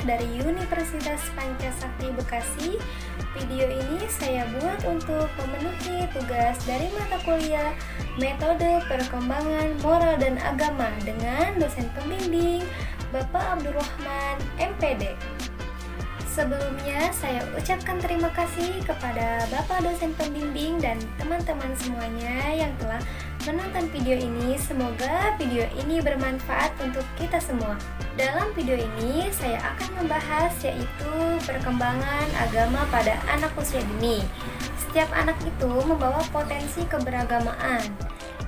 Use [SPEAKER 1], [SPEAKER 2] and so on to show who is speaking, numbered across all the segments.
[SPEAKER 1] dari Universitas Pancasakti Bekasi. Video ini saya buat untuk memenuhi tugas dari mata kuliah Metode Perkembangan Moral dan Agama dengan dosen pembimbing Bapak Abdurrahman, MPD. Sebelumnya saya ucapkan terima kasih kepada Bapak dosen pembimbing dan teman-teman semuanya yang telah menonton video ini. Semoga video ini bermanfaat untuk kita semua. Dalam video ini saya akan membahas yaitu perkembangan agama pada anak usia dini. Setiap anak itu membawa potensi keberagamaan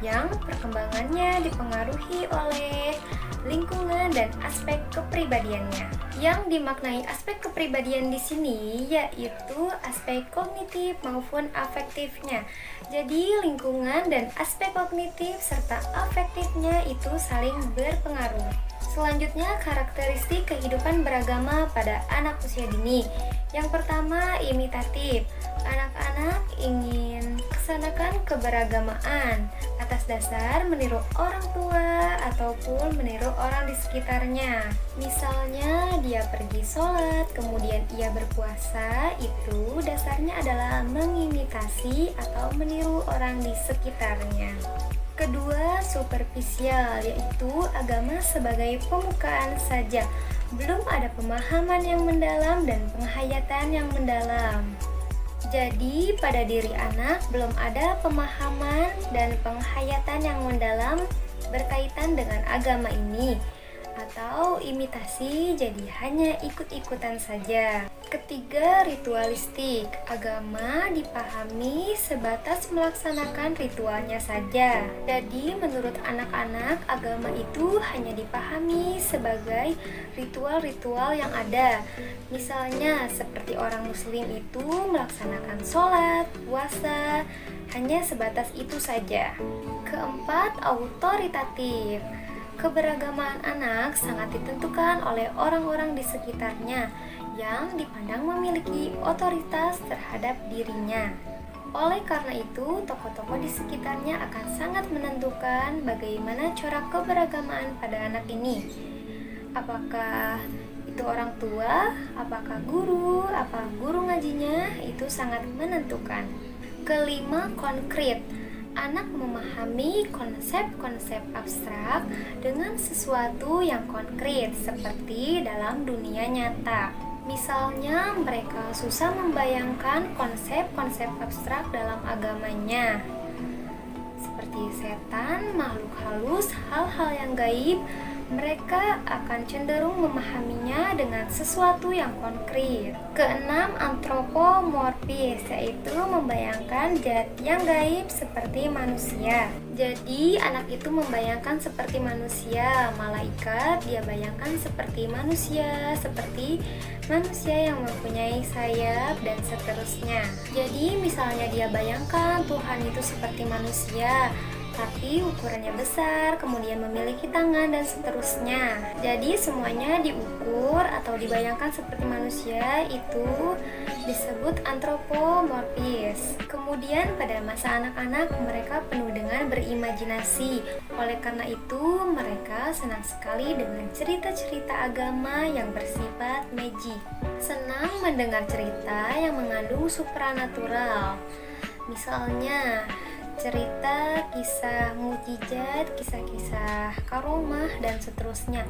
[SPEAKER 1] yang perkembangannya dipengaruhi oleh lingkungan dan aspek kepribadiannya. Yang dimaknai aspek kepribadian di sini yaitu aspek kognitif maupun afektifnya. Jadi lingkungan dan aspek kognitif serta afektifnya itu saling berpengaruh. Selanjutnya, karakteristik kehidupan beragama pada anak usia dini. Yang pertama, imitatif. Anak-anak ingin kesanakan keberagamaan atas dasar meniru orang tua ataupun meniru orang di sekitarnya. Misalnya, dia pergi sholat, kemudian ia berpuasa, itu dasarnya adalah mengimitasi atau meniru orang di sekitarnya. Kedua, superficial, yaitu agama sebagai pembukaan saja. Belum ada pemahaman yang mendalam dan penghayatan yang mendalam. Jadi, pada diri anak belum ada pemahaman dan penghayatan yang mendalam berkaitan dengan agama ini. Atau imitasi, jadi hanya ikut-ikutan saja. Ketiga, ritualistik. Agama dipahami sebatas melaksanakan ritualnya saja. Jadi, menurut anak-anak, agama itu hanya dipahami sebagai ritual-ritual yang ada. Misalnya, seperti orang muslim itu melaksanakan sholat, puasa, hanya sebatas itu saja. Keempat, autoritatif. Keberagaman anak sangat ditentukan oleh orang-orang di sekitarnya yang dipandang memiliki otoritas terhadap dirinya. Oleh karena itu, tokoh-tokoh di sekitarnya akan sangat menentukan bagaimana corak keberagaman pada anak ini. Apakah itu orang tua, apakah guru, apa guru ngajinya, itu sangat menentukan. Kelima, konkret. Anak memahami konsep-konsep abstrak dengan sesuatu yang konkret seperti dalam dunia nyata. Misalnya, mereka susah membayangkan konsep-konsep abstrak dalam agamanya, seperti setan, makhluk halus, hal-hal yang gaib. Mereka akan cenderung memahaminya dengan sesuatu yang konkret. Keenam, antropomorfis, yaitu membayangkan zat yang gaib seperti manusia. Jadi, anak itu membayangkan seperti manusia, malaikat dia bayangkan seperti manusia yang mempunyai sayap dan seterusnya. Jadi, misalnya dia bayangkan Tuhan itu seperti manusia, tapi ukurannya besar, kemudian memiliki tangan dan seterusnya. Jadi semuanya diukur atau dibayangkan seperti manusia, itu disebut antropomorfis. Kemudian pada masa anak-anak mereka penuh dengan berimajinasi. Oleh karena itu mereka senang sekali dengan cerita-cerita agama yang bersifat magic. Senang mendengar cerita yang mengandung supranatural. Misalnya cerita, kisah mukjizat, kisah-kisah karomah, dan seterusnya.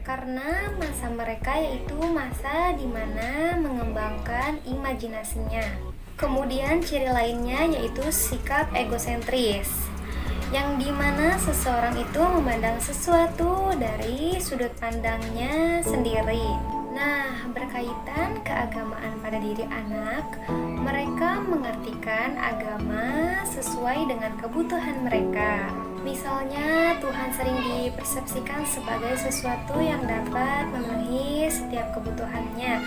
[SPEAKER 1] Karena masa mereka yaitu masa di mana mengembangkan imajinasinya. Kemudian ciri lainnya yaitu sikap egosentris, yang dimana seseorang itu memandang sesuatu dari sudut pandangnya sendiri. Nah, berkaitan keagamaan pada diri anak, mereka mengartikan agama sesuai dengan kebutuhan mereka. Misalnya, Tuhan sering dipersepsikan sebagai sesuatu yang dapat memenuhi setiap kebutuhannya.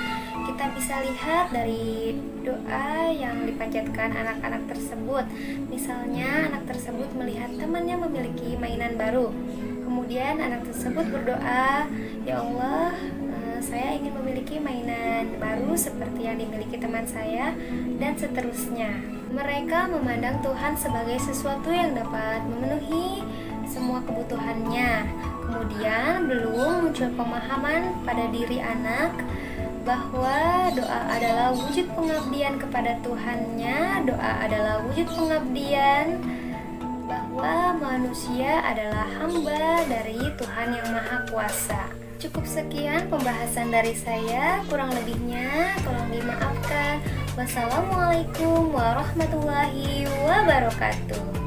[SPEAKER 1] Kita bisa lihat dari doa yang dipanjatkan anak-anak tersebut. Misalnya, anak tersebut melihat temannya memiliki mainan baru. Kemudian anak tersebut berdoa, "Ya Allah, saya ingin memiliki mainan baru seperti yang dimiliki teman saya," dan seterusnya. Mereka memandang Tuhan sebagai sesuatu yang dapat memenuhi semua kebutuhannya. Kemudian belum muncul pemahaman pada diri anak bahwa doa adalah wujud pengabdian kepada Tuhannya, doa adalah wujud pengabdian, bahwa manusia adalah hamba dari Tuhan yang Maha Kuasa. Cukup sekian pembahasan dari saya, kurang lebihnya tolong dimaafkan. Wassalamualaikum warahmatullahi wabarakatuh.